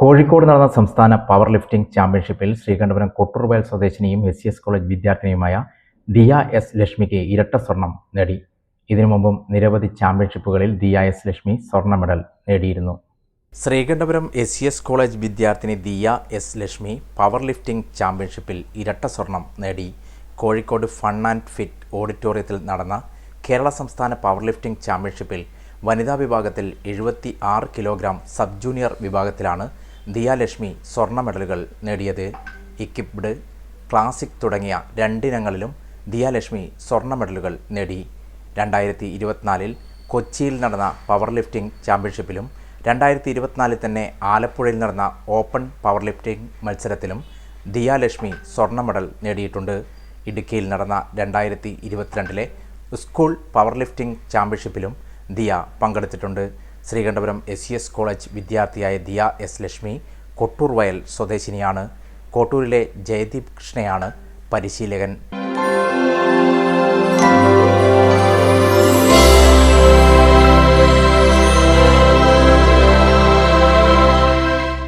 കോഴിക്കോട് നടന്ന സംസ്ഥാന power lifting ചാമ്പ്യൻഷിപ്പിൽ ശ്രീകണ്ഠപുരം കൊട്ടൂർവയൽ സ്വദേശിനിയും എസ് കോളേജ് വിദ്യാർത്ഥിനിയുമായ ദിയ എസ് ലക്ഷ്മിക്ക് ഇരട്ട സ്വർണം നേടി. ഇതിനു മുമ്പും നിരവധി ചാമ്പ്യൻഷിപ്പുകളിൽ ദിയ എസ് ലക്ഷ്മി സ്വർണ്ണ മെഡൽ നേടിയിരുന്നു. ശ്രീകണ്ഠപുരം എസ് കോളേജ് വിദ്യാർത്ഥിനി Diya S Lakshmi power lifting ചാമ്പ്യൻഷിപ്പിൽ ഇരട്ട സ്വർണം നേടി. കോഴിക്കോട് ഫൺ ആൻഡ് ഫിറ്റ് ഓഡിറ്റോറിയത്തിൽ നടന്ന കേരള സംസ്ഥാന പവർ ലിഫ്റ്റിംഗ് ചാമ്പ്യൻഷിപ്പിൽ വനിതാ വിഭാഗത്തിൽ 76 കിലോഗ്രാം സബ് ജൂനിയർ വിഭാഗത്തിലാണ് ദിയ ലക്ഷ്മി സ്വർണ്ണ മെഡലുകൾ നേടിയത്. ഇക്വിപ്ഡ്, ക്ലാസിക് തുടങ്ങിയ രണ്ടിനങ്ങളിലും ദിയ ലക്ഷ്മി സ്വർണ്ണ മെഡലുകൾ നേടി. 2024 കൊച്ചിയിൽ നടന്ന പവർ ലിഫ്റ്റിംഗ് ചാമ്പ്യൻഷിപ്പിലും 2024 തന്നെ ആലപ്പുഴയിൽ നടന്ന ഓപ്പൺ പവർ ലിഫ്റ്റിംഗ് മത്സരത്തിലും ദിയ ലക്ഷ്മി സ്വർണ്ണ മെഡൽ നേടിയിട്ടുണ്ട്. ഇടുക്കിയിൽ നടന്ന 2022 സ്കൂൾ പവർ ലിഫ്റ്റിംഗ് ചാമ്പ്യൻഷിപ്പിലും ദിയ പങ്കെടുത്തിട്ടുണ്ട്. ശ്രീകണ്ഠപുരം എസ് കോളേജ് വിദ്യാർത്ഥിയായ ദിയ എസ് ലക്ഷ്മി കൊട്ടൂർവയൽ സ്വദേശിനിയാണ്. കോട്ടൂരിലെ ജയദീപ് കൃഷ്ണയാണ് പരിശീലകൻ.